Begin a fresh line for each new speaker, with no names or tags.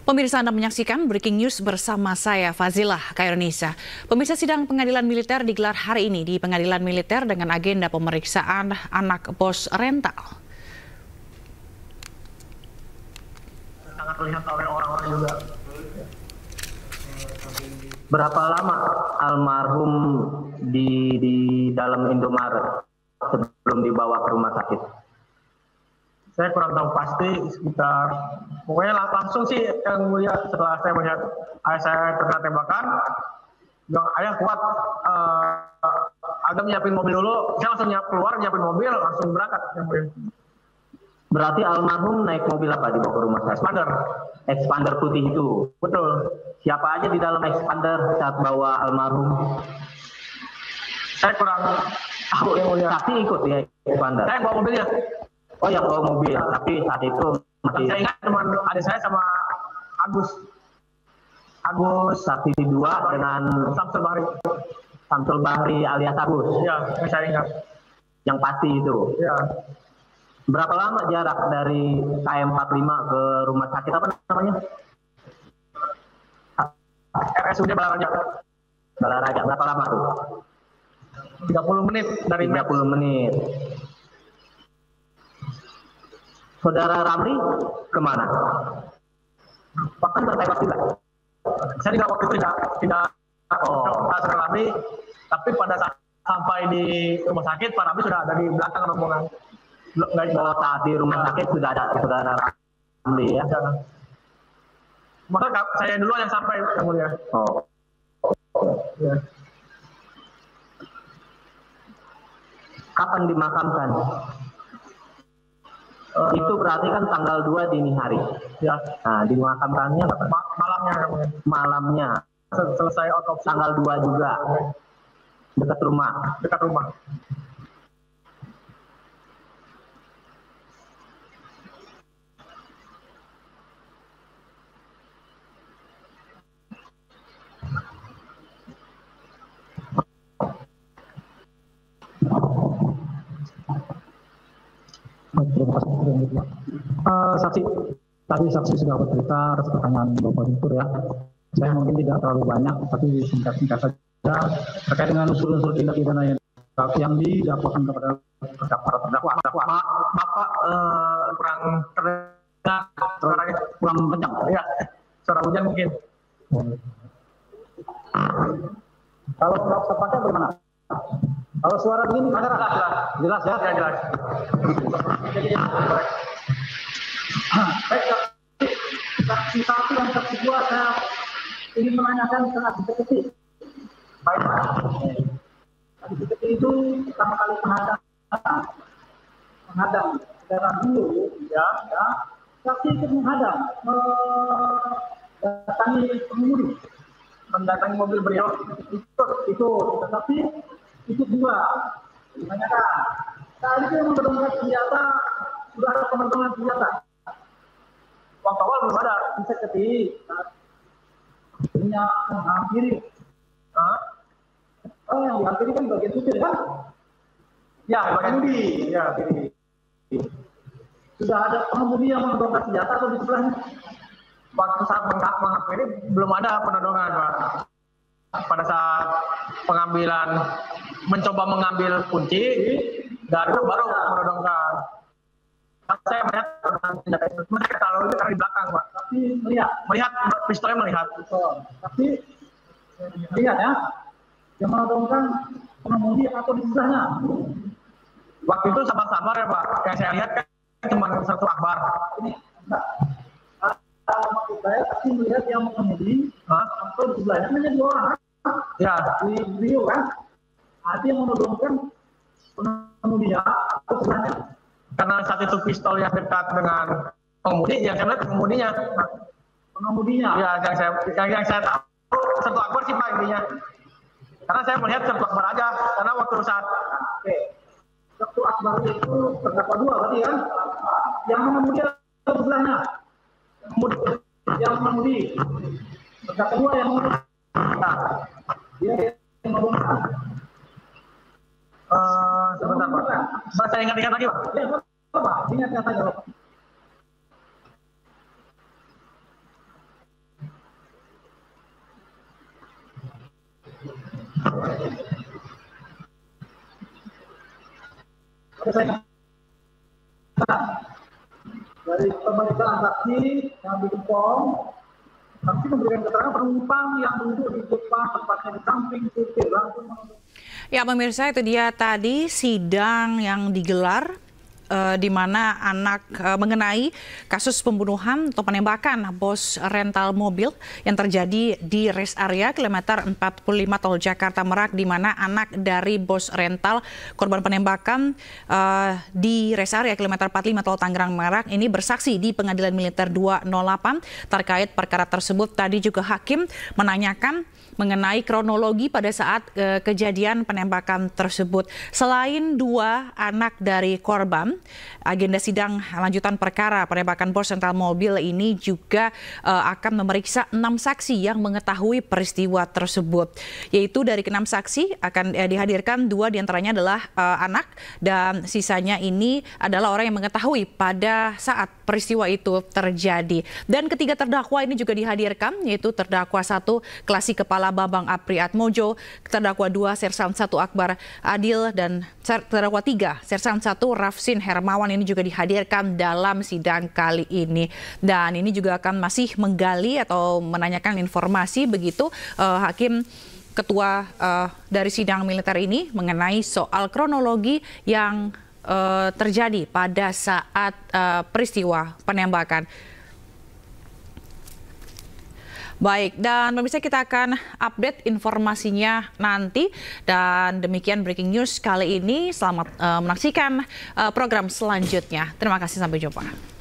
Pemirsa, Anda menyaksikan Breaking News bersama saya, Fazilah Khairunisa. Pemirsa, sidang pengadilan militer digelar hari ini di Pengadilan Militer dengan agenda pemeriksaan anak bos rental.
Sangat terlihat oleh orang-orang juga. Berapa lama almarhum di dalam Indomaret sebelum dibawa ke rumah sakit? Saya kurang tahu pasti, sekitar pokoknya langsung sih yang mulia setelah saya melihat ayah saya terkena tembakan, bilang ayah kuat, agak nyiapin mobil dulu, saya langsung nyiapin mobil, langsung berangkat. Berarti almarhum naik mobil apa dibawa ke rumah sakit? Expander putih itu. Betul. Siapa aja di dalam Expander saat bawa almarhum? Saya kurang tahu yang mulia. Tapi ikut ya Expander. Saya bawa mobilnya. Oh ya, bawa mobil, tapi saat itu masih... Saya ingat teman adik saya sama Agus Sakti 2 dengan Samsul Bahri alias Agus. Iya, saya ingat. Yang pasti itu. Iya. Berapa lama jarak dari KM45 ke rumah sakit apa namanya? RSUD Balaraja. Balaraja, berapa lama tuh? 30 menit dari 30 menit. Saudara Ramli kemana? Bahkan tertembak juga. Saya tidak waktu itu tidak Saudara Ramli, tapi pada saat sampai di rumah sakit, Pak Ramli sudah ada di belakang rombongan. Saat di rumah sakit sudah ada Saudara Ramli ya? Maka saya dulu yang sampai, yang mulia. Oh. Ya. Kapan dimakamkan? Itu berarti kan tanggal 2 dini hari. Ya. Nah, dimakamkannya malamnya. Malamnya. Selesai otopsi. Tanggal 2 juga. Dekat rumah. Dekat rumah.
Terima kasih. Saksi, tadi saksi sudah bercerita atas pertanyaan Bapak Direktur ya. Saya mungkin tidak terlalu banyak, tapi singkat-singkat saja terkait dengan unsur-unsur tindak pidana yang didakwakan kepada terdakwa.
Bapak kurang terdengar suaranya, kurang kencang. Ya, suara hujan mungkin.
Kalau tepatnya bagaimana? Kalau suara begini jelas ya?
Ya, jelas.
Baik, saksi satu dan saksi dua saya ingin menanyakan sangat detektif. Baik, Pak. Detektif itu pertama kali menghadang kendaraan dulu, ya. Saksi ikut menghadang, mendatangi mobil beliau, ikut, tetapi ikut dua. Menanyakan, saat itu yang menodongkan senjata, sudah ada penodongan senjata.
Waktu awal belum ada.
Bisa ketik. Punya menghampiri. Oh, yang dihampiri kan bagian supir kan?
Ya, bagian
kiri. Ya, kiri. Sudah ada pengemudi yang menodongkan senjata atau di sebelahnya?
Waktu saat menghampiri belum ada penodongan, Pak. Pada saat pengambilan, mencoba mengambil kunci, dan itu baru menodongkan. Saya melihat senjata itu, saya tahu itu karena di belakang, Pak.
Tapi melihat
pistolnya melihat.
Tapi lihat ya, yang menodongkan pengemudi atau di sebelahnya.
Waktu itu samar-samar ya, Pak. Yang saya lihat kan cuma satu akbar.
Ini enggak. Maksud saya tapi melihat yang mengemudi atau di sebelahnya hanya 2 orang.
Ya,
di video kan. Ada yang menodongkan pengemudinya atau sebelahnya.
Karena saat itu pistol yang dekat dengan pengemudi, yang saya lihat pengemudinya. Ya, yang saya tahu satu akbar sih, Pak, intinya. Karena saya melihat satu akbar aja, karena waktu saat
satu akbar itu terdakwa 2 berarti kan? Yang mengemudi atau sebelahnya? Yang mengemudi. Terdakwa 2 yang mengemudi. Nah, dia yang mengemudi.
Sebentar, Pak. Saya ingat-ingat lagi, Pak.
Ya, Pak. Ingat saja, Pak. saya dari pemeriksaan saksi yang bikin form, saksi memberikan keterangan penumpang yang duduk di depan tempatnya di samping supir langsung menunduk.
Ya pemirsa, itu dia tadi sidang yang digelar di mana mengenai kasus pembunuhan atau penembakan bos rental mobil yang terjadi di rest area kilometer 45 tol Jakarta Merak, di mana anak dari bos rental korban penembakan di rest area kilometer 45 tol Tangerang Merak ini bersaksi di Pengadilan Militer 208 terkait perkara tersebut. Tadi juga hakim menanyakan mengenai kronologi pada saat kejadian penembakan tersebut. Selain dua anak dari korban, agenda sidang lanjutan perkara penembakan bos rental mobil ini juga akan memeriksa 6 saksi yang mengetahui peristiwa tersebut. Yaitu dari ke-6 saksi akan dihadirkan 2 diantaranya adalah anak, dan sisanya ini adalah orang yang mengetahui pada saat peristiwa itu terjadi. Dan ketiga terdakwa ini juga dihadirkan, yaitu terdakwa 1 Klasi Kepala Bambang Apriatmojo, terdakwa 2 Sersan 1 Akbar Adil, dan terdakwa 3 Sersan 1 Rafsin Hermawan ini juga dihadirkan dalam sidang kali ini. Dan ini juga akan masih menggali atau menanyakan informasi begitu hakim ketua dari sidang militer ini mengenai soal kronologi yang terjadi pada saat peristiwa penembakan. Baik, dan pemirsa, kita akan update informasinya nanti. Dan demikian breaking news kali ini. Selamat menyaksikan program selanjutnya. Terima kasih, sampai jumpa.